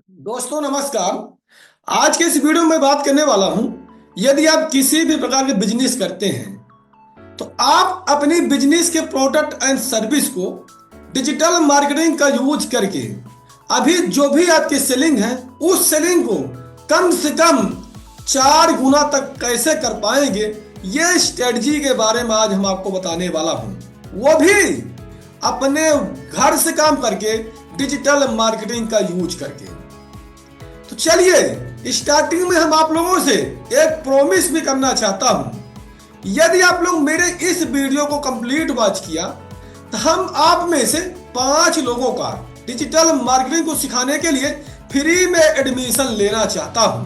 दोस्तों नमस्कार। आज के इस वीडियो में बात करने वाला हूं, यदि आप किसी भी प्रकार के बिजनेस करते हैं तो आप अपनी बिजनेस के प्रोडक्ट एंड सर्विस को डिजिटल मार्केटिंग का यूज करके अभी जो भी आपकी सेलिंग है उस सेलिंग को कम से कम 4 गुना तक कैसे कर पाएंगे, ये स्ट्रेटजी के बारे में आज हम आपको बताने वाला हूं, वो भी अपने घर से काम करके डिजिटल मार्केटिंग का यूज करके। तो चलिए स्टार्टिंग में हम आप लोगों से एक प्रॉमिस भी करना चाहता हूं, यदि आप लोग मेरे इस वीडियो को कंप्लीट वॉच किया तो हम आप में से 5 लोगों का डिजिटल मार्केटिंग को सिखाने के लिए फ्री में एडमिशन लेना चाहता हूं।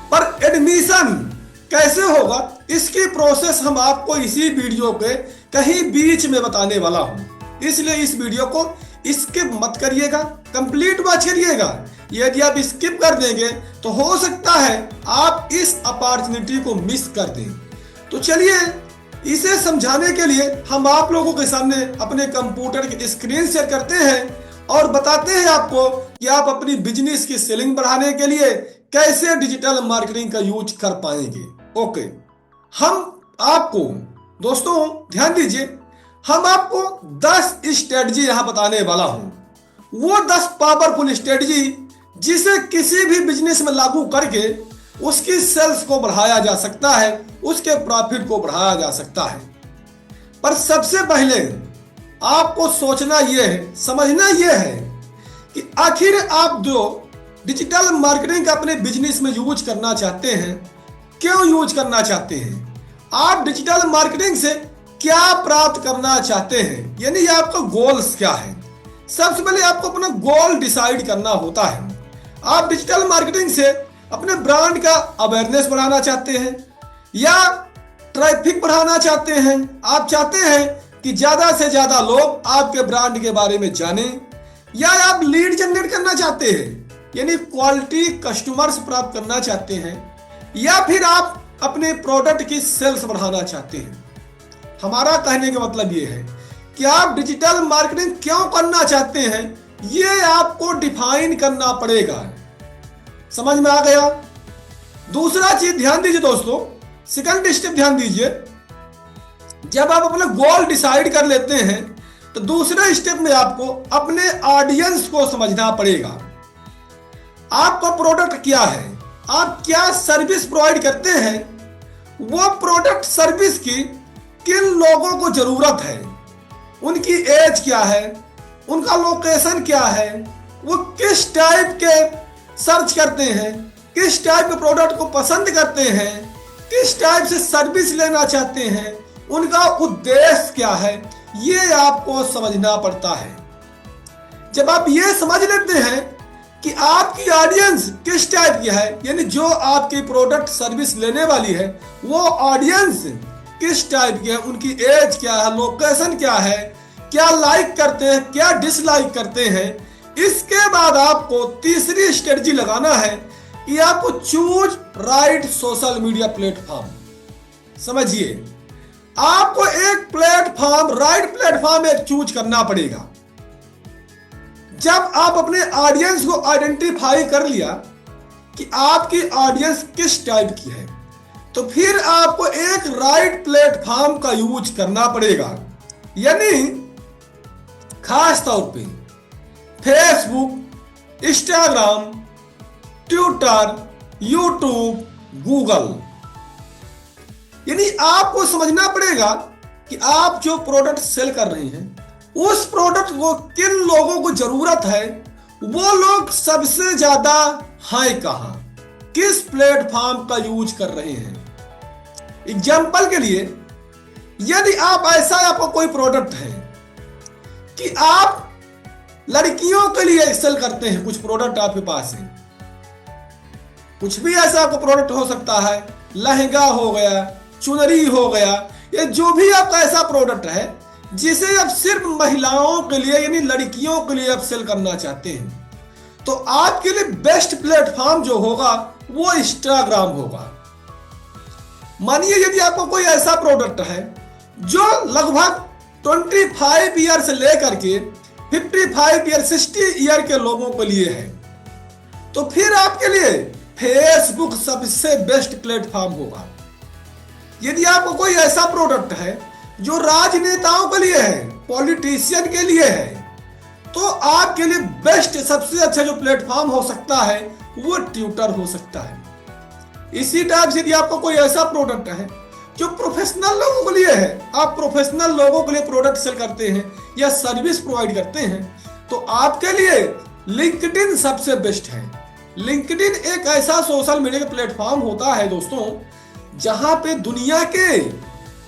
पर एडमिशन कैसे होगा इसकी प्रोसेस हम आपको इसी वीडियो के कहीं बीच में बताने वाला हूं, इसलिए इस वीडियो को स्किप मत करिएगा, कंप्लीट वॉच करिएगा। यदि आप स्किप कर देंगे तो हो सकता है आप इस अपॉर्चुनिटी को मिस कर दें। तो चलिए इसे समझाने के लिए हम आप लोगों के सामने अपने कंप्यूटर की स्क्रीन शेयर करते हैं और बताते हैं आपको कि आप अपनी बिजनेस की सेलिंग बढ़ाने के लिए कैसे डिजिटल मार्केटिंग का यूज कर पाएंगे। ओके, हम आपको दोस्तों ध्यान दीजिए, हम आपको 10 स्ट्रेटजी यहां बताने वाला हूं, वो 10 पावरफुल स्ट्रेटजी जिसे किसी भी बिजनेस में लागू करके उसकी सेल्स को बढ़ाया जा सकता है, उसके प्रॉफिट को बढ़ाया जा सकता है। पर सबसे पहले आपको सोचना यह है, समझना यह है कि आखिर आप जो डिजिटल मार्केटिंग का अपने बिजनेस में यूज करना चाहते हैं, क्यों यूज करना चाहते हैं, आप डिजिटल मार्केटिंग से क्या प्राप्त करना चाहते हैं, यानी आपका गोल्स क्या है। सबसे पहले आपको अपना गोल डिसाइड करना होता है। आप डिजिटल मार्केटिंग से अपने ब्रांड का अवेयरनेस बढ़ाना चाहते हैं या ट्रैफिक बढ़ाना चाहते हैं, आप चाहते हैं कि ज्यादा से ज्यादा लोग आपके ब्रांड के बारे में जानें, या आप लीड जनरेट करना चाहते हैं यानी क्वालिटी कस्टमर्स प्राप्त करना चाहते हैं, या फिर आप अपने प्रोडक्ट की सेल्स बढ़ाना चाहते हैं। हमारा कहने का मतलब यह है कि आप डिजिटल मार्केटिंग क्यों करना चाहते हैं, ये आपको डिफाइन करना पड़ेगा। समझ में आ गया? दूसरा चीज ध्यान दीजिए दोस्तों, सेकंड स्टेप ध्यान दीजिए, जब आप अपना गोल डिसाइड कर लेते हैं तो दूसरे स्टेप में आपको अपने ऑडियंस को समझना पड़ेगा। आपका प्रोडक्ट क्या है, आप क्या सर्विस प्रोवाइड करते हैं, वो प्रोडक्ट सर्विस की किन लोगों को जरूरत है, उनकी एज क्या है, उनका लोकेशन क्या है, वो किस टाइप के सर्च करते हैं, किस टाइप के प्रोडक्ट को पसंद करते हैं, किस टाइप से सर्विस लेना चाहते हैं, उनका उद्देश्य क्या है, ये आपको समझना पड़ता है। जब आप ये समझ लेते हैं कि आपकी ऑडियंस किस टाइप की है, यानी जो आपकी प्रोडक्ट सर्विस लेने वाली है वो ऑडियंस किस टाइप की है, उनकी एज क्या है, लोकेशन क्या है, क्या लाइक करते हैं, क्या डिसलाइक करते हैं, इसके बाद आपको तीसरी स्ट्रेटजी लगाना है कि आपको choose right social media platform. समझिए, आपको एक प्लेटफॉर्म, राइट प्लेटफॉर्म एक चूज करना पड़ेगा। जब आप अपने ऑडियंस को आइडेंटिफाई कर लिया कि आपकी ऑडियंस किस टाइप की है, तो फिर आपको एक राइट प्लेटफॉर्म का यूज करना पड़ेगा, यानी खास तौर पे Facebook, Instagram, Twitter, YouTube, Google. यानी आपको समझना पड़ेगा कि आप जो प्रोडक्ट सेल कर रहे हैं उस प्रोडक्ट को किन लोगों को जरूरत है, वो लोग सबसे ज्यादा हैं कहां, किस प्लेटफॉर्म का यूज कर रहे हैं। एग्जाम्पल के लिए, यदि आप ऐसा आपको कोई प्रोडक्ट है कि आप लड़कियों के लिए सेल करते हैं, कुछ प्रोडक्ट आपके पास है, कुछ भी ऐसा आपका प्रोडक्ट हो सकता है, लहंगा हो गया, चुनरी हो गया, या जो भी आपका ऐसा प्रोडक्ट है जिसे आप सिर्फ महिलाओं के लिए यानी लड़कियों के लिए आप सेल करना चाहते हैं, तो आपके लिए बेस्ट प्लेटफॉर्म जो होगा वो इंस्टाग्राम होगा। मानिए यदि आपको कोई ऐसा प्रोडक्ट है जो लगभग 25 ईयर से लेकर के 55 ईयर 60 ईयर के लोगों के लिए है, तो फिर आपके लिए फेसबुक सबसे बेस्ट प्लेटफॉर्म होगा। यदि आपको कोई ऐसा प्रोडक्ट है जो राजनेताओं के लिए है, पॉलिटिशियन के लिए है, तो आपके लिए बेस्ट सबसे अच्छा जो प्लेटफॉर्म हो सकता है वो ट्विटर हो सकता है। इसी टाइप से यदि आपको कोई ऐसा प्रोडक्ट है जो प्रोफेशनल लोगों के लिए है, आप प्रोफेशनल लोगों के लिए प्रोडक्ट सेल करते हैं या सर्विस प्रोवाइड करते हैं, तो आपके लिए लिंक्डइन सबसे बेस्ट है। लिंक्डइन एक ऐसा सोशल मीडिया का प्लेटफॉर्म होता है दोस्तों, जहां पे दुनिया के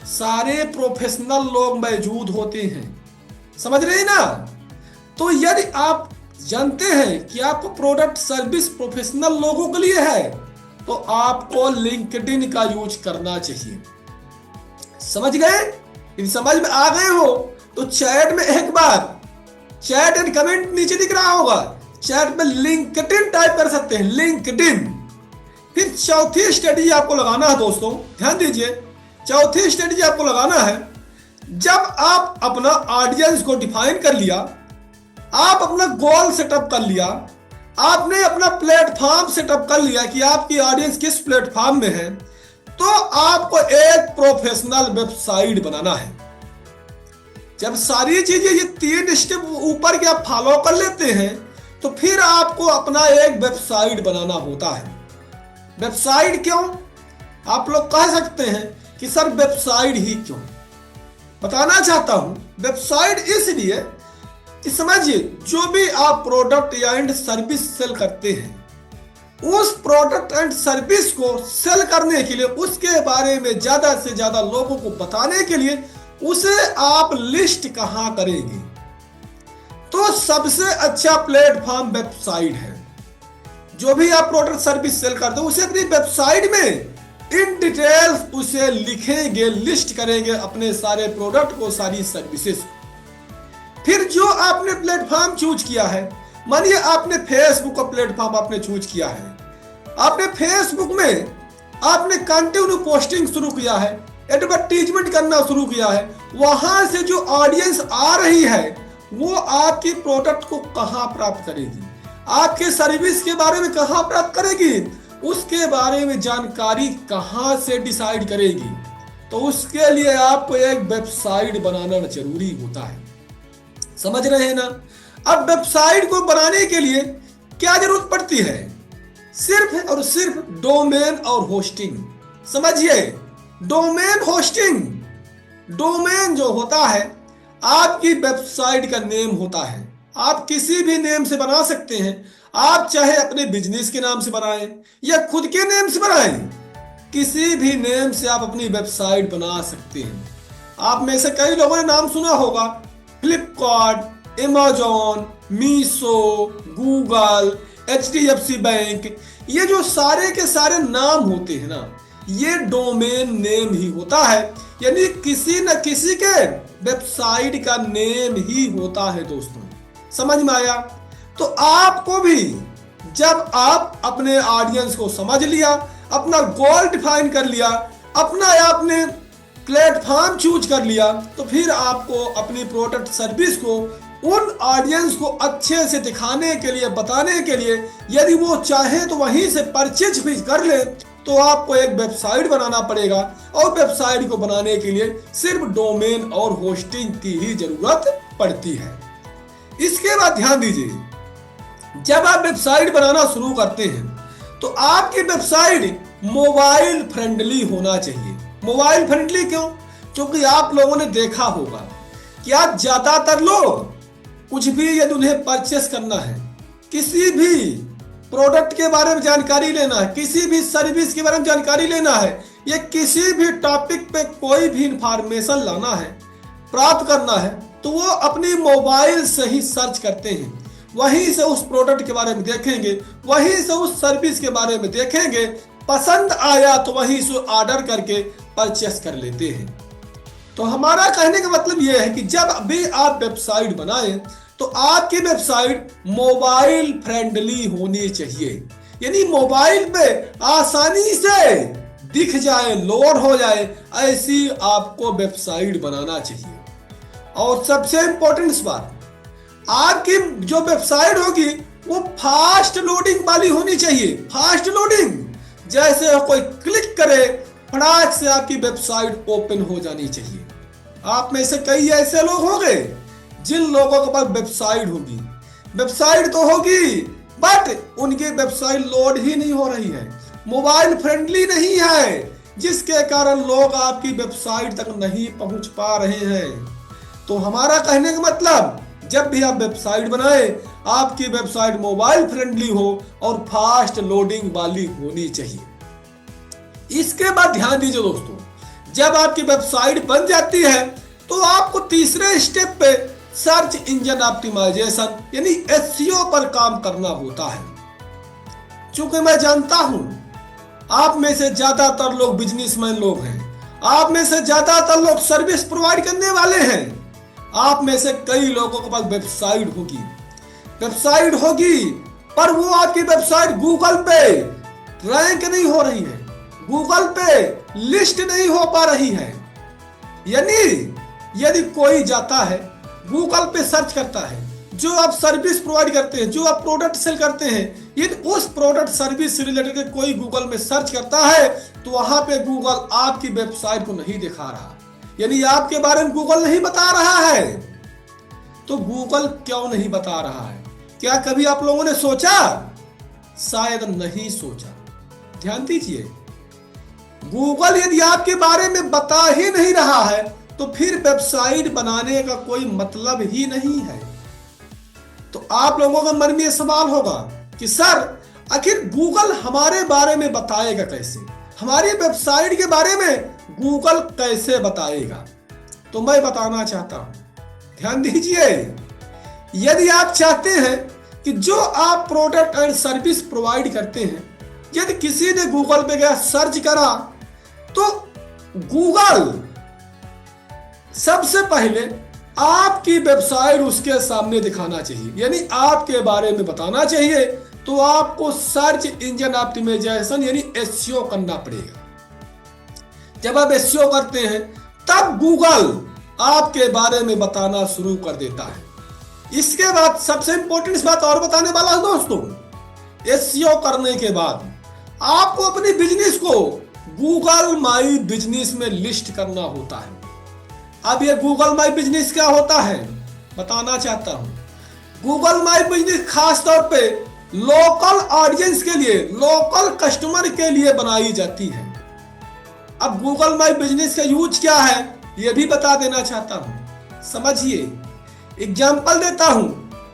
सारे प्रोफेशनल लोग मौजूद होते हैं। समझ रहे हैं ना? तो यदि आप जानते हैं कि आपको प्रोडक्ट सर्विस प्रोफेशनल लोगों के लिए है, तो आपको लिंक्डइन का यूज करना चाहिए। समझ गए? यदि समझ में आ गए हो तो चैट में एक बार चैट एंड कमेंट नीचे दिख रहा होगा, चैट में लिंक्डइन टाइप कर सकते हैं, लिंक्डइन। फिर चौथी स्ट्रेटेजी आपको लगाना है दोस्तों, ध्यान दीजिए। चौथी स्ट्रेटेजी आपको लगाना है, जब आप अपना ऑडियंस को डिफाइन कर लिया, आप अपना गोल सेटअप कर लिया, आपने अपना प्लेटफॉर्म सेटअप कर लिया कि आपकी ऑडियंस किस प्लेटफॉर्म में है, तो आपको एक प्रोफेशनल वेबसाइट बनाना है। जब सारी चीजें ये 3 स्टेप ऊपर के आप फॉलो कर लेते हैं, तो फिर आपको अपना एक वेबसाइट बनाना होता है। वेबसाइट क्यों? आप लोग कह सकते हैं कि सर वेबसाइट ही क्यों? बताना चाहता हूं, वेबसाइट इसलिए कि समझिए, जो भी आप प्रोडक्ट या एंड सर्विस सेल करते हैं, उस प्रोडक्ट एंड सर्विस को सेल करने के लिए, उसके बारे में ज्यादा से ज्यादा लोगों को बताने के लिए उसे आप लिस्ट कहां करेंगे? तो सबसे अच्छा प्लेटफॉर्म वेबसाइट है। जो भी आप प्रोडक्ट सर्विस सेल करते हो, उसे अपनी वेबसाइट में इन डिटेल्स उसे लिखेंगे, लिस्ट करेंगे अपने सारे प्रोडक्ट को, सारी सर्विसेज को। फिर जो आपने प्लेटफॉर्म चूज किया है, मानिए आपने फेसबुक का प्लेटफॉर्म आपने चूज किया है, आपने फेसबुक में आपने कंटिन्यू पोस्टिंग शुरू किया है, एडवर्टीजमेंट करना शुरू किया है, वहां से जो ऑडियंस आ रही है वो आपकी प्रोडक्ट को कहां प्राप्त करेगी, आपके सर्विस के बारे में कहां प्राप्त करेगी, उसके बारे में जानकारी कहां से डिसाइड करेगी। तो उसके लिए आपको एक वेबसाइट बनाना जरूरी होता है। समझ रहे हैं ना? अब वेबसाइट को बनाने के लिए क्या जरूरत पड़ती है? सिर्फ और सिर्फ डोमेन और होस्टिंग। समझिए, डोमेन होस्टिंग, डोमेन जो होता है आपकी वेबसाइट का नेम होता है। आप किसी भी नेम से बना सकते हैं, आप चाहे अपने बिजनेस के नाम से बनाएं या खुद के नेम से बनाएं, किसी भी नेम से आप अपनी वेबसाइट बना सकते हैं। आप में से कई लोगों ने नाम सुना होगा, Flipkart, Amazon, Meesho, Google, HDFC bank, ये जो सारे के सारे नाम होते हैं ना, ये डोमेन नेम ही होता है, यानी किसी न किसी के वेबसाइट का नेम ही होता है दोस्तों। समझ में आया? तो आपको भी जब आप अपने ऑडियंस को समझ लिया, अपना गोल डिफाइन कर लिया, अपना आपने प्लेटफॉर्म चूज कर लिया, तो फिर आपको अपनी प्रोडक्ट सर्विस को उन ऑडियंस को अच्छे से दिखाने के लिए, बताने के लिए, यदि वो चाहे तो वहीं से परचेज भी कर ले, तो आपको एक वेबसाइट बनाना पड़ेगा। और वेबसाइट को बनाने के लिए सिर्फ डोमेन और होस्टिंग की ही जरूरत पड़ती है। इसके बाद ध्यान दीजिए, जब आप वेबसाइट बनाना शुरू करते हैं तो आपकी वेबसाइट मोबाइल फ्रेंडली होना चाहिए। मोबाइल फ्रेंडली क्यों? क्योंकि आप लोगों ने देखा होगा कि आज ज्यादातर लोग कुछ भी यदि उन्हें परचेस करना है, किसी भी प्रोडक्ट के बारे में जानकारी लेना है, किसी भी सर्विस के बारे में जानकारी लेना है, या किसी भी टॉपिक पे कोई भी इंफॉर्मेशन लाना है, प्राप्त करना है, तो वो अपनी मोबाइल से ही सर्च करते हैं। वहीं से उस प्रोडक्ट के बारे में देखेंगे, वहीं से उस सर्विस के बारे में देखेंगे, पसंद आया तो वहीं से ऑर्डर करके परचेस कर लेते हैं। तो हमारा कहने का मतलब यह है कि जब भी आप वेबसाइट बनाएं तो आपकी वेबसाइट मोबाइल फ्रेंडली होनी चाहिए, यानी मोबाइल पे आसानी से दिख जाए, लोड हो जाए, ऐसी आपको वेबसाइट बनाना चाहिए। और सबसे इंपॉर्टेंट बात, आपकी जो वेबसाइट होगी वो फास्ट लोडिंग वाली होनी चाहिए। फास्ट लोडिंग, जैसे कोई क्लिक करे फटाक से आपकी वेबसाइट ओपन हो जानी चाहिए। आप में से कई ऐसे लोग होंगे जिन लोगों के पास वेबसाइट होगी, वेबसाइट तो होगी बट उनकी वेबसाइट लोड ही नहीं हो रही है, मोबाइल फ्रेंडली नहीं है, जिसके कारण लोग आपकी वेबसाइट तक नहीं पहुंच पा रहे हैं। तो हमारा कहने का मतलब, जब भी आप वेबसाइट बनाए, आपकी वेबसाइट मोबाइल फ्रेंडली हो और फास्ट लोडिंग वाली होनी चाहिए। इसके बाद ध्यान दीजिए दोस्तों, जब आपकी वेबसाइट बन जाती है तो आपको तीसरे स्टेप पे सर्च इंजन ऑप्टिमाइजेशन यानी एसईओ पर काम करना होता है। चूंकि मैं जानता हूं आप में से ज्यादातर लोग बिजनेसमैन लोग हैं, आप में से ज्यादातर लोग सर्विस प्रोवाइड करने वाले हैं, आप में से कई लोगों के पास वेबसाइट होगी पर वो आपकी वेबसाइट गूगल पे रैंक नहीं हो रही है, गूगल पे लिस्ट नहीं हो पा रही है। यानी यदि कोई जाता है गूगल पे सर्च करता है, जो आप सर्विस प्रोवाइड करते हैं, जो आप प्रोडक्ट सेल करते हैं, यदि उस प्रोडक्ट सर्विस से रिलेटेड कोई गूगल में सर्च करता है तो वहां पे गूगल आपकी वेबसाइट को नहीं दिखा रहा, यानी आपके बारे में गूगल नहीं बता रहा है। तो गूगल क्यों नहीं बता रहा है? क्या कभी आप लोगों ने सोचा? शायद नहीं सोचा। ध्यान दीजिए, गूगल यदि आपके बारे में बता ही नहीं रहा है तो फिर वेबसाइट बनाने का कोई मतलब ही नहीं है। तो आप लोगों के मन में यह सवाल होगा कि सर आखिर गूगल हमारे बारे में बताएगा कैसे, हमारी वेबसाइट के बारे में गूगल कैसे बताएगा? तो मैं बताना चाहता हूं, ध्यान दीजिए, यदि आप चाहते हैं कि जो आप प्रोडक्ट एंड सर्विस प्रोवाइड करते हैं, यदि किसी ने गूगल पे गया सर्च करा तो गूगल सबसे पहले आपकी वेबसाइट उसके सामने दिखाना चाहिए, यानी आपके बारे में बताना चाहिए। तो आपको सर्च इंजन ऑप्टिमाइजेशन यानी एसईओ करना पड़ेगा। जब आप एसईओ करते हैं तब गूगल आपके बारे में बताना शुरू कर देता है। इसके बाद सबसे इंपॉर्टेंट बात और बताने वाला है दोस्तों, एसईओ करने के बाद आपको अपनी बिजनेस को गूगल माई बिजनेस में लिस्ट करना होता है। अब ये गूगल माई बिजनेस क्या होता है बताना चाहता हूं। गूगल माई बिजनेस खास तौर पे लोकल ऑडियंस के लिए, लोकल कस्टमर के लिए बनाई जाती है। अब गूगल माई बिजनेस का यूज क्या है ये भी बता देना चाहता हूं, समझिए। एग्जांपल देता हूं,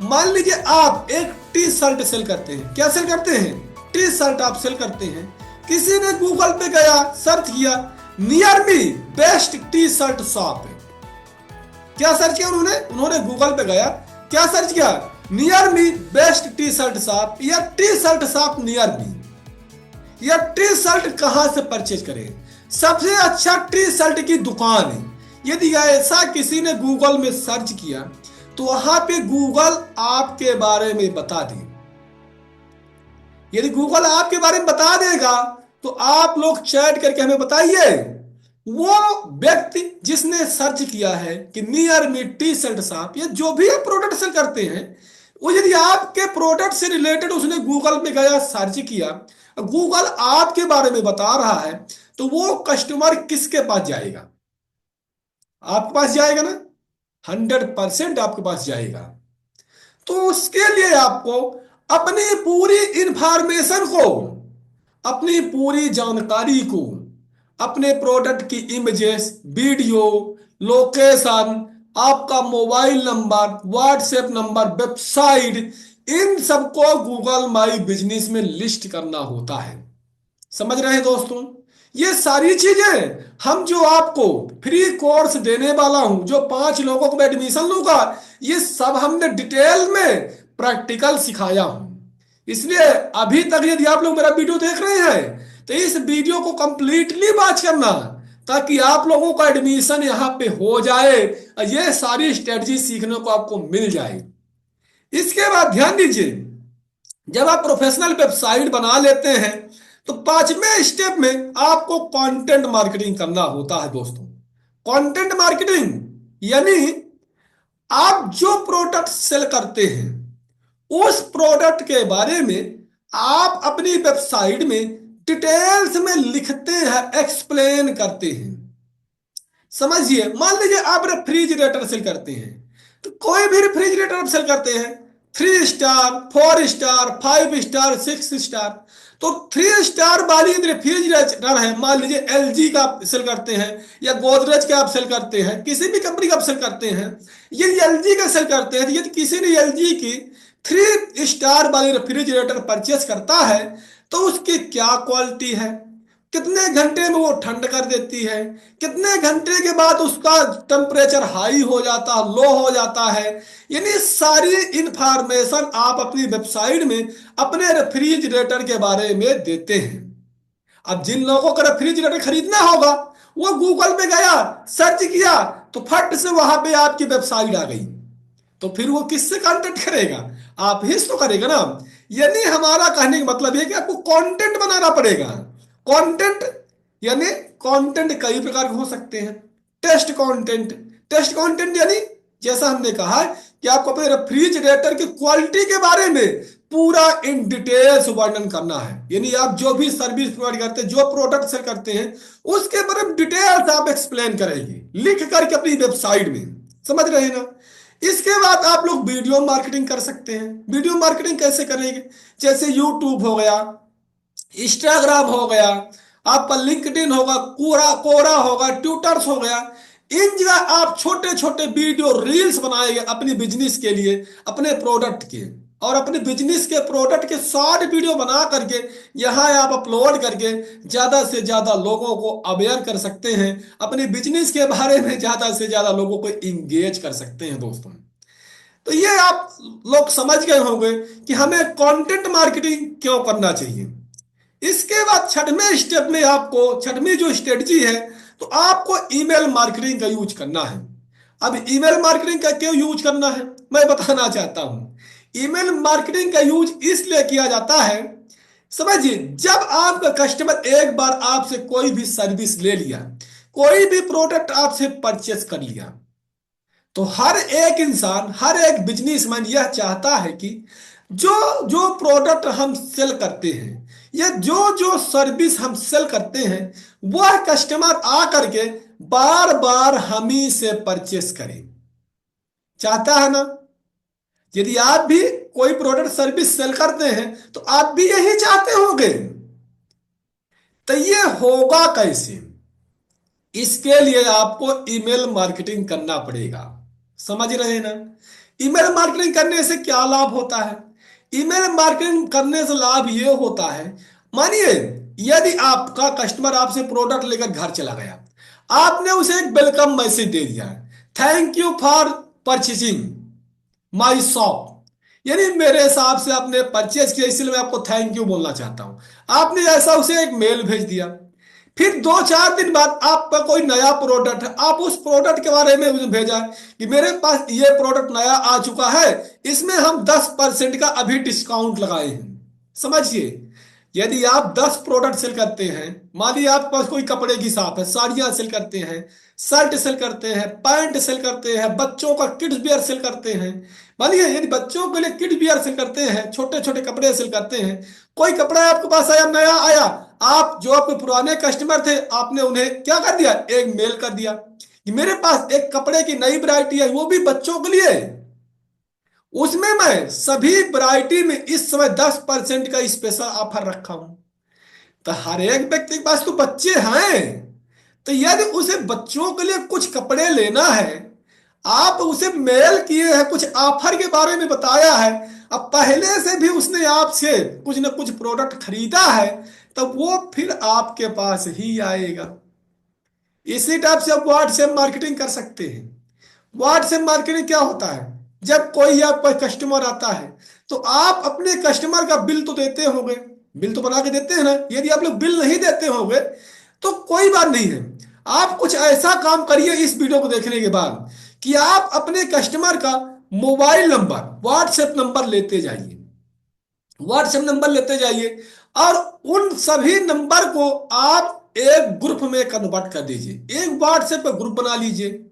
मान लीजिए आप एक टी शर्ट सेल करते हैं। क्या सेल करते हैं? टी शर्ट आप सेल करते हैं। किसी ने गूगल पे गया, सर्च किया near me best T shirt shop. क्या सर्च किया उन्होंने गूगल पे गया, क्या सर्च किया? Near me best T shirt shop या T shirt shop near me. या टी शर्ट कहां से परचेज करें? सबसे अच्छा टी शर्ट की दुकान है। यदि ऐसा किसी ने गूगल में सर्च किया तो वहां पे गूगल आपके बारे में बता दे। यदि गूगल आपके बारे में बता देगा तो आप लोग चैट करके हमें बताइए वो व्यक्ति जिसने सर्च किया है कि near me T shirt shop या जो भी आप प्रोडक्ट सेल करते हैं, वो यदि आपके प्रोडक्ट से रिलेटेड उसने गूगल पे गया सर्च किया, गूगल आपके बारे में बता रहा है, तो वो कस्टमर किसके पास जाएगा? आपके पास जाएगा ना, 100% आपके पास जाएगा। तो उसके लिए आपको अपनी पूरी इंफॉर्मेशन को, अपनी पूरी जानकारी को, अपने प्रोडक्ट की इमेजेस, वीडियो, लोकेशन, आपका mobile number, WhatsApp number, website, इन सबको गूगल माई बिजनेस में लिस्ट करना होता है। समझ रहे हैं दोस्तों? ये सारी चीजें हम जो आपको फ्री कोर्स देने वाला हूं, जो 5 लोगों को एडमिशन लूंगा, ये सब हमने डिटेल में प्रैक्टिकल सिखाया हूं। इसलिए अभी तक यदि आप लोग मेरा वीडियो देख रहे हैं तो इस वीडियो को कंप्लीटली वॉच करना, ताकि आप लोगों का एडमिशन यहां पे हो जाए, ये सारी स्ट्रेटजी सीखने को आपको मिल जाए। इसके बाद ध्यान दीजिए, जब आप प्रोफेशनल वेबसाइट बना लेते हैं तो 5वें स्टेप में आपको कंटेंट मार्केटिंग करना होता है दोस्तों। कंटेंट मार्केटिंग यानी आप जो प्रोडक्ट सेल करते हैं उस प्रोडक्ट के बारे में आप अपनी वेबसाइट में डिटेल्स में लिखते हैं, एक्सप्लेन करते हैं। समझिए, मान लीजिए आप रेफ्रिजरेटर सेल करते हैं, तो कोई भी रेफ्रिजरेटर आप सेल करते हैं, 3 स्टार, 4 स्टार, 5 स्टार, 6 स्टार। तो 3 स्टार वाली रेफ्रिजरेटर है, मान लीजिए एलजी का आप सेल करते हैं या गोदरेज का आप सेल करते हैं, किसी भी कंपनी का आप सेल करते हैं। ये एलजी का सेल करते हैं, तो यदि किसी ने एलजी की 3 स्टार वाली रेफ्रिजरेटर परचेस करता है, तो उसकी क्या क्वालिटी है, कितने घंटे में वो ठंड कर देती है, कितने घंटे के बाद उसका टेम्परेचर हाई हो जाता है, लो हो जाता है, यानी सारी इंफॉर्मेशन आप अपनी वेबसाइट में अपने रेफ्रिजरेटर के बारे में देते हैं। अब जिन लोगों को रेफ्रिजरेटर खरीदना होगा, वो गूगल पे गया, सर्च किया, तो फट से वहां पे आपकी वेबसाइट आ गई। तो फिर वो किससे कांटेक्ट करेगा? आप ही तो करेगा ना। यानी हमारा कहने का मतलब है कि आपको कंटेंट बनाना पड़ेगा। कंटेंट यानी कंटेंट कई प्रकार के हो सकते हैं। टेस्ट कंटेंट, टेस्ट कंटेंट यानी जैसा हमने कहा कि आपको अपने रेफ्रिजरेटर की क्वालिटी के बारे में पूरा इन डिटेल्स वर्णन करना है। यानी आप जो भी सर्विस प्रोवाइड करते हैं, जो प्रोडक्ट सेल करते हैं, उसके बारे में डिटेल्स आप एक्सप्लेन करेंगे लिख करके अपनी वेबसाइट में। समझ रहे हैं ना? इसके बाद आप लोग वीडियो मार्केटिंग कर सकते हैं। वीडियो मार्केटिंग कैसे करेंगे? जैसे यूट्यूब हो गया, इंस्टाग्राम हो गया, आपका लिंक्डइन होगा, कोरा कोरा होगा, ट्विटर्स हो गया। इन जगह आप छोटे छोटे वीडियो रील्स बनाएंगे अपनी बिजनेस के लिए, अपने प्रोडक्ट के, और अपने बिजनेस के प्रोडक्ट के शॉर्ट वीडियो बना करके यहाँ आप अपलोड करके ज्यादा से ज्यादा लोगों को अवेयर कर सकते हैं, अपने बिजनेस के बारे में ज्यादा से ज्यादा लोगों को इंगेज कर सकते हैं दोस्तों। तो ये आप लोग समझ गए होंगे कि हमें कंटेंट मार्केटिंग क्यों करना चाहिए। इसके बाद छठवें स्टेप में आपको, छठवीं जो स्ट्रेटजी है, तो आपको ईमेल मार्केटिंग का यूज करना है। अब ईमेल मार्केटिंग का क्यों यूज करना है, मैं बताना चाहता हूं। ईमेल मार्केटिंग का यूज इसलिए किया जाता है, समझिए, जब आपका कस्टमर एक बार आपसे कोई भी सर्विस ले लिया, कोई भी प्रोडक्ट आपसे परचेस कर लिया, तो हर एक इंसान, हर एक बिजनेसमैन यह चाहता है कि जो जो प्रोडक्ट हम सेल करते हैं या जो जो सर्विस हम सेल करते हैं, वह कस्टमर आ करके बार बार हम ही से परचेस करे। चाहता है ना? यदि आप भी कोई प्रोडक्ट सर्विस सेल करते हैं, तो आप भी यही चाहते होंगे। तो ये होगा कैसे? इसके लिए आपको ईमेल मार्केटिंग करना पड़ेगा। समझ रहे हैं ना? ईमेल मार्केटिंग करने से क्या लाभ होता है? ईमेल मार्केटिंग करने से लाभ ये होता है, मानिए यदि आपका कस्टमर आपसे प्रोडक्ट लेकर घर चला गया, आपने उसे एक वेलकम मैसेज दे दिया, thank you for purchasing my shop, यानी मेरे हिसाब से आपने परचेज किया, इसलिए मैं आपको थैंक यू बोलना चाहता हूं। आपने ऐसा उसे एक मेल भेज दिया। फिर 2-4 दिन बाद आपका कोई नया प्रोडक्ट है, आप उस प्रोडक्ट के बारे में उसे भेजा कि मेरे पास ये प्रोडक्ट नया आ चुका है, इसमें हम 10% का अभी डिस्काउंट लगाए हैं। समझिए, यदि आप 10 प्रोडक्ट सेल करते हैं, मान लीजिए आपके पास कोई कपड़े की शॉप है, साड़ियां सेल करते हैं, शर्ट सेल करते हैं, पैंट सेल करते हैं, बच्चों का किड्स वियर सेल करते हैं। मान लीजिए यदि बच्चों के लिए किड्स वियर सेल करते हैं, छोटे छोटे कपड़े सेल करते हैं, कोई कपड़ा आपके पास आया, नया आया, आप जो आपके पुराने कस्टमर थे, आपने उन्हें क्या कर दिया, एक मेल कर दिया कि मेरे पास एक कपड़े की नई वैरायटी है, वो भी बच्चों के लिए, उसमें मैं सभी वैरायटी में इस समय 10% का स्पेशल ऑफर रखा हूं। तो हर एक व्यक्ति के पास तो बच्चे हैं, तो यदि उसे बच्चों के लिए कुछ कपड़े लेना है, आप उसे मेल किए हैं, कुछ ऑफर के बारे में बताया है, अब पहले से भी उसने आपसे कुछ ना कुछ प्रोडक्ट खरीदा है, तो वो फिर आपके पास ही आएगा। इसी टाइप से आप व्हाट्सएप मार्केटिंग कर सकते हैं। व्हाट्सएप मार्केटिंग क्या होता है? जब कोई आपका कस्टमर आता है, तो आप अपने कस्टमर का बिल तो देते होंगे, बिल तो बना के देते हैं ना। यदि आप लोग बिल नहीं देते होंगे, तो कोई बात नहीं है, आप कुछ ऐसा काम करिए इस वीडियो को देखने के बाद कि आप अपने कस्टमर का मोबाइल नंबर, व्हाट्सएप नंबर लेते जाइए, व्हाट्सएप नंबर लेते जाइए, और उन सभी नंबर को आप एक ग्रुप में कन्वर्ट कर दीजिए, एक व्हाट्सएप का ग्रुप बना लीजिए।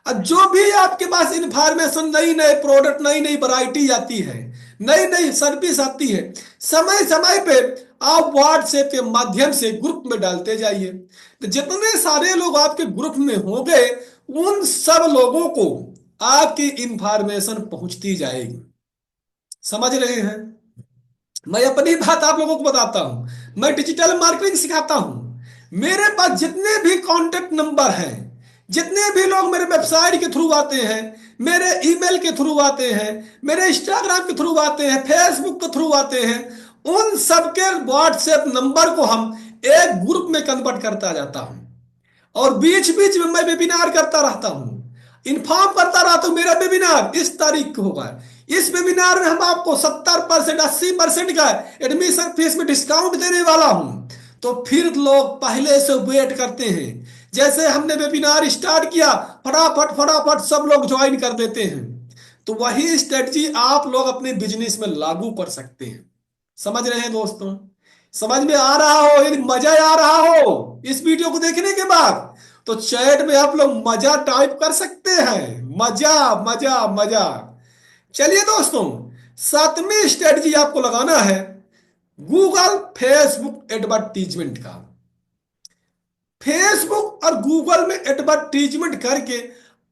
और जो भी आपके पास इंफॉर्मेशन, नई नई प्रोडक्ट, नई नई वैरायटी आती है, नई नई सर्विस आती है, समय समय पे आप व्हाट्सएप के माध्यम से ग्रुप में डालते जाइए। तो जितने सारे लोग आपके ग्रुप में होंगे उन सब लोगों को आपकी इंफॉर्मेशन पहुंचती जाएगी। समझ रहे हैं? मैं अपनी बात आप लोगों को बताता हूं। मैं डिजिटल मार्केटिंग सिखाता हूं। मेरे पास जितने भी कांटेक्ट नंबर हैं, जितने भी लोग मेरे वेबसाइट के थ्रू आते हैं, मेरे ईमेल के थ्रू आते हैं, मेरे इंस्टाग्राम के थ्रू आते हैं, फेसबुक के थ्रू आते हैं, उन सबके व्हाट्सएप नंबर को हम एक ग्रुप में कन्वर्ट करता जाता हूं। और बीच बीच में मैं वेबिनार करता रहता हूं, इन्फॉर्म करता रहता हूं मेरा वेबिनार इस तारीख को होगा। इस वेबिनार में हम आपको 70% 80% का एडमिशन फीस में डिस्काउंट देने वाला हूं। तो फिर लोग पहले से वेट करते हैं। जैसे हमने वेबिनार स्टार्ट किया, फटाफट फटाफट सब लोग ज्वाइन कर देते हैं। तो वही स्ट्रेटजी आप लोग अपने बिजनेस में लागू कर सकते हैं। समझ रहे हैं दोस्तों? समझ में आ रहा हो, यदि मजा आ रहा हो इस वीडियो को देखने के बाद, तो चैट में आप लोग मजा टाइप कर सकते हैं। मजा मजा मजा। चलिए दोस्तों, सातवीं स्ट्रेटजी आपको लगाना है गूगल फेसबुक एडवर्टीजमेंट का। फेसबुक और गूगल में एडवर्टीजमेंट करके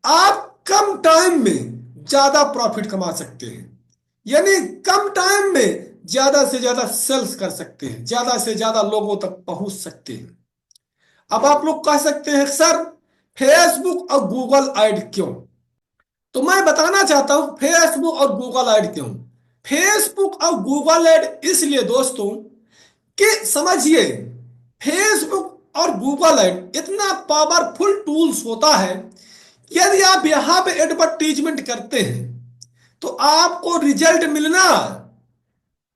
आप कम टाइम में ज्यादा प्रॉफिट कमा सकते हैं। यानी कम टाइम में ज्यादा से ज्यादा सेल्स कर सकते हैं, ज्यादा से ज्यादा लोगों तक पहुंच सकते हैं। अब आप लोग कह सकते हैं सर फेसबुक और गूगल ऐड क्यों? तो मैं बताना चाहता हूं फेसबुक और गूगल ऐड क्यों। फेसबुक और गूगल ऐड इसलिए दोस्तों कि समझिए, फेसबुक और गूगल ऐड इतना पावरफुल टूल्स होता है। यदि आप यहां पे एडवर्टीजमेंट करते हैं तो आपको रिजल्ट मिलना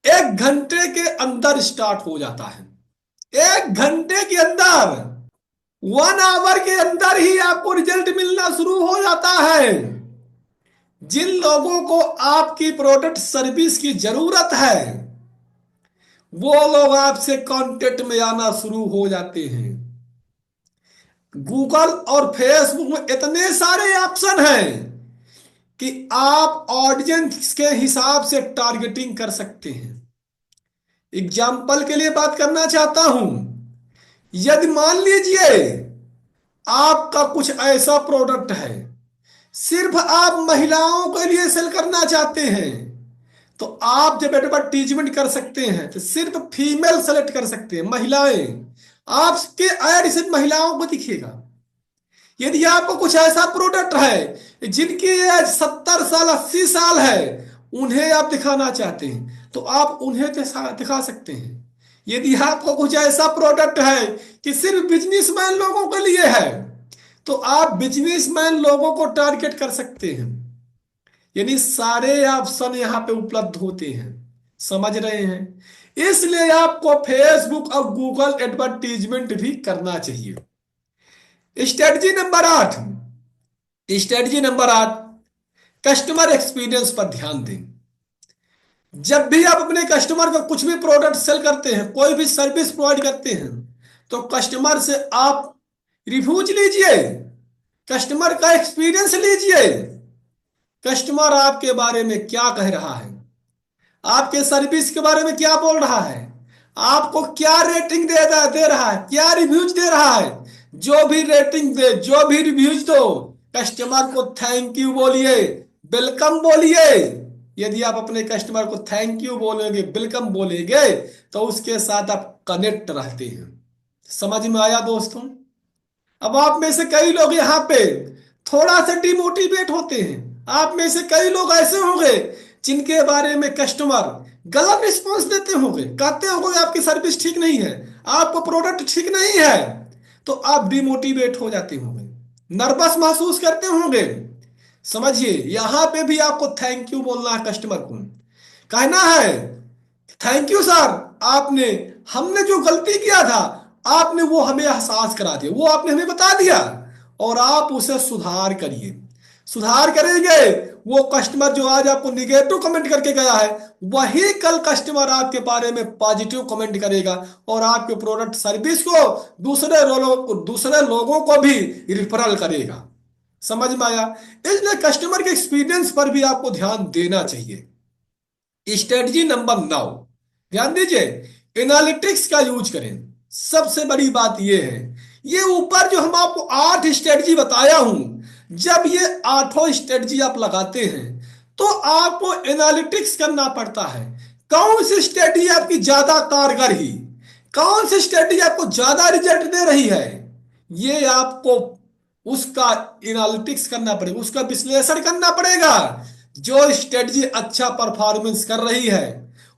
1 घंटे के अंदर स्टार्ट हो जाता है। 1 घंटे के अंदर, 1 आवर के अंदर ही आपको रिजल्ट मिलना शुरू हो जाता है। जिन लोगों को आपकी प्रोडक्ट सर्विस की जरूरत है वो लोग आपसे कांटेक्ट में आना शुरू हो जाते हैं। गूगल और फेसबुक में इतने सारे ऑप्शन हैं कि आप ऑडियंस के हिसाब से टारगेटिंग कर सकते हैं। एग्जाम्पल के लिए बात करना चाहता हूं, यदि मान लीजिए आपका कुछ ऐसा प्रोडक्ट है सिर्फ आप महिलाओं के लिए सेल करना चाहते हैं, तो आप जब एडवर्टीजमेंट कर सकते हैं तो सिर्फ फीमेल सेलेक्ट कर सकते हैं, महिलाएं। आपके ऐड सिर्फ महिलाओं को दिखेगा। यदि आपको कुछ ऐसा प्रोडक्ट है जिनकी एज 70 साल 80 साल है, उन्हें आप दिखाना चाहते हैं तो आप उन्हें दिखा सकते हैं। यदि आपको कुछ ऐसा प्रोडक्ट है कि सिर्फ बिजनेसमैन लोगों के लिए है, तो आप बिजनेसमैन लोगों को टारगेट कर सकते हैं। यानी सारे ऑप्शन यहां पे उपलब्ध होते हैं। समझ रहे हैं? इसलिए आपको फेसबुक और गूगल एडवर्टीजमेंट भी करना चाहिए। स्ट्रेटजी नंबर 8, कस्टमर एक्सपीरियंस पर ध्यान दें। जब भी आप अपने कस्टमर को कुछ भी प्रोडक्ट सेल करते हैं, कोई भी सर्विस प्रोवाइड करते हैं, तो कस्टमर से आप रिव्यूज लीजिए, कस्टमर का एक्सपीरियंस लीजिए। कस्टमर आपके बारे में क्या कह रहा है, आपके सर्विस के बारे में क्या बोल रहा है, आपको क्या रेटिंग दे रहा है, क्या रिव्यूज दे रहा है। जो भी रेटिंग दे, जो भी रिव्यूज दो, कस्टमर को थैंक यू बोलिए, वेलकम बोलिए। यदि आप अपने कस्टमर को थैंक यू बोलेंगे, वेलकम बोलेंगे, तो उसके साथ आप कनेक्ट रहते हैं। समझ में आया दोस्तों? अब आप में से कई लोग यहाँ पे थोड़ा सा डिमोटिवेट होते हैं। आप में से कई लोग ऐसे होंगे जिनके बारे में कस्टमर गलत रिस्पॉन्स देते होंगे, कहते होंगे आपकी सर्विस ठीक नहीं है, आपको प्रोडक्ट ठीक नहीं है, तो आप डिमोटिवेट हो जाते होंगे, नर्वस महसूस करते होंगे। समझिए, यहां पे भी आपको थैंक यू बोलना है, कस्टमर को कहना है थैंक यू सर, आपने हमने जो गलती किया था आपने वो हमें एहसास करा दिया, वो आपने हमें बता दिया और आप उसे सुधार करिए। सुधार करेंगे, वो कस्टमर जो आज आपको निगेटिव कमेंट करके गया है वही कल कस्टमर आपके बारे में पॉजिटिव कमेंट करेगा और आपके प्रोडक्ट सर्विस को दूसरे लोगों को भी रिफरल करेगा। समझ में आया? इसलिए कस्टमर के एक्सपीरियंस पर भी आपको ध्यान देना चाहिए। स्ट्रेटजी नंबर 9, ध्यान दीजिए, एनालिटिक्स का यूज करें। सबसे बड़ी बात यह है, ये ऊपर जो हम आपको 8 स्ट्रेटजी बताया हूं, जब ये 8 स्ट्रेटजी आप लगाते हैं तो आपको एनालिटिक्स करना पड़ता है। कौन सी स्ट्रेटजी आपकी ज्यादा कारगर ही, कौन सी स्ट्रेटजी आपको ज्यादा रिजल्ट दे रही है, ये आपको उसका एनालिटिक्स करना पड़ेगा, उसका विश्लेषण करना पड़ेगा। जो स्ट्रेटजी अच्छा परफॉर्मेंस कर रही है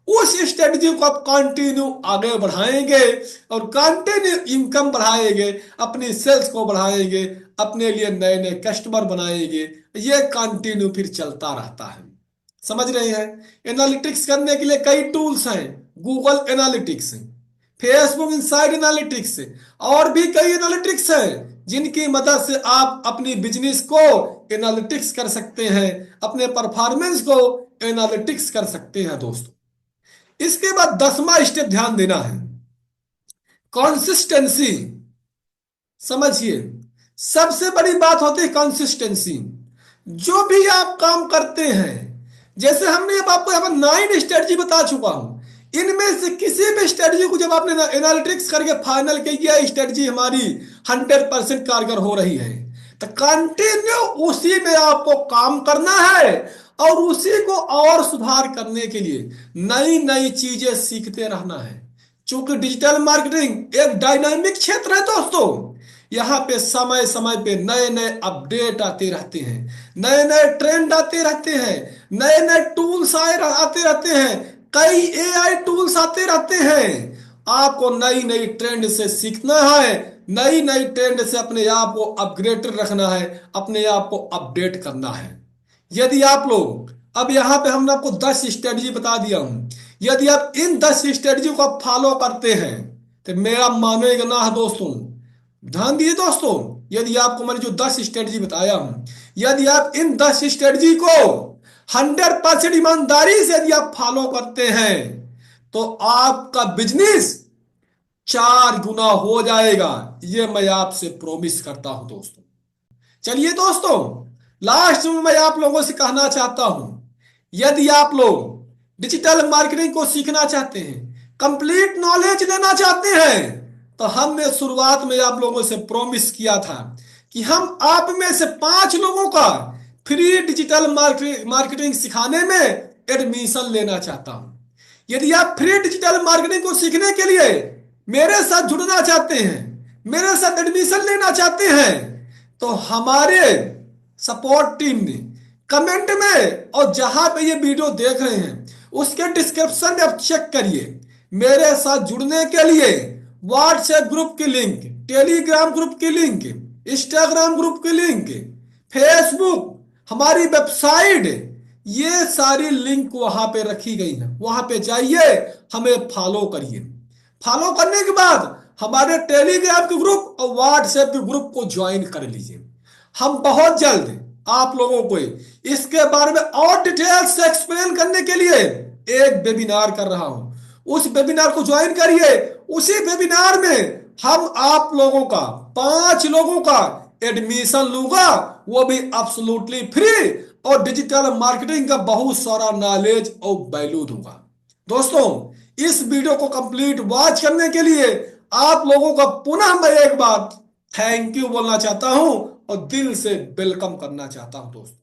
उस स्ट्रेटजी को आप कंटिन्यू आगे बढ़ाएंगे और कंटिन्यू इनकम बढ़ाएंगे, अपनी सेल्स को बढ़ाएंगे, अपने लिए नए नए कस्टमर बनाएंगे। ये कंटिन्यू फिर चलता रहता है। समझ रहे हैं? एनालिटिक्स करने के लिए कई टूल्स हैं, Google analytics, Facebook inside analytics, और भी कई एनालिटिक्स हैं जिनकी मदद से आप अपनी बिजनेस को एनालिटिक्स कर सकते हैं, अपने परफॉर्मेंस को एनालिटिक्स कर सकते हैं दोस्तों। इसके बाद 10वां स्टेप ध्यान देना है, कंसिस्टेंसी। समझिए, सबसे बड़ी बात होती है कंसिस्टेंसी। जो भी आप काम करते हैं, जैसे हमने अब आपको यहाँ पर 9 स्ट्रेटजी बता चुका हूं, इनमें से किसी भी स्ट्रेटजी को जब आपने एनालिटिक्स करके फाइनल किया स्ट्रेटजी हमारी 100% कारगर हो रही है, तो कंटिन्यू उसी में आपको काम करना है और उसी को और सुधार करने के लिए नई नई चीजें सीखते रहना है। चूंकि डिजिटल मार्केटिंग एक डायनामिक क्षेत्र है दोस्तों, यहाँ पे समय समय पे नए नए अपडेट आते रहते हैं, नए नए ट्रेंड आते रहते हैं, नए नए टूल्स आते रहते हैं, कई एआई टूल्स आते रहते हैं। आपको नई नई ट्रेंड से सीखना है, नई नई ट्रेंड से अपने आप को अपग्रेडेड रखना है, अपने आप को अपडेट करना है। यदि आप लोग, अब यहां पे हमने आपको 10 स्ट्रेटजी बता दिया हूं, यदि आप इन 10 स्ट्रेटजी को आप फॉलो करते हैं तो मेरा मानेगा ना दोस्तों, ध्यान दिए दोस्तों, यदि आपको मैंने जो 10 स्ट्रेटजी बताया हूं, यदि आप इन 10 स्ट्रेटजी को 100% ईमानदारी से यदि आप फॉलो करते हैं तो आपका बिजनेस 4 गुना हो जाएगा। ये मैं आपसे प्रॉमिस करता हूं दोस्तों। चलिए दोस्तों, लास्ट में मैं आप लोगों से कहना चाहता हूं, यदि आप लोग डिजिटल मार्केटिंग को सीखना चाहते हैं, कंप्लीट नॉलेज लेना चाहते हैं, तो हमने शुरुआत में आप लोगों से प्रॉमिस किया था कि हम आप में से 5 लोगों का फ्री डिजिटल मार्केटिंग सिखाने में एडमिशन लेना चाहता हूं। यदि आप फ्री डिजिटल मार्केटिंग को सीखने के लिए मेरे साथ जुड़ना चाहते हैं, मेरे साथ एडमिशन लेना चाहते हैं, तो हमारे सपोर्ट टीम ने कमेंट में और जहां पे ये वीडियो देख रहे हैं उसके डिस्क्रिप्शन में आप चेक करिए, मेरे साथ जुड़ने के लिए व्हाट्सएप ग्रुप की लिंक, टेलीग्राम ग्रुप की लिंक, इंस्टाग्राम ग्रुप की लिंक, फेसबुक, हमारी वेबसाइट, ये सारी लिंक वहां पे रखी गई है। वहां पे जाइए, हमें फॉलो करिए। फॉलो करने के बाद हमारे टेलीग्राम के ग्रुप और व्हाट्सएप के ग्रुप को ज्वाइन कर लीजिए। हम बहुत जल्द आप लोगों को इसके बारे में और डिटेल से एक्सप्लेन करने के लिए एक वेबिनार कर रहा हूं। उस वेबिनार को ज्वाइन करिए। उसी वेबिनार में हम आप लोगों का 5 लोगों का एडमिशन लूंगा, वो भी एब्सोल्युटली फ्री, और डिजिटल मार्केटिंग का बहुत सारा नॉलेज और वैल्यू दूंगा। दोस्तों, इस वीडियो को कंप्लीट वॉच करने के लिए आप लोगों का पुनः मैं एक बार थैंक यू बोलना चाहता हूं और दिल से वेलकम करना चाहता हूं दोस्तों।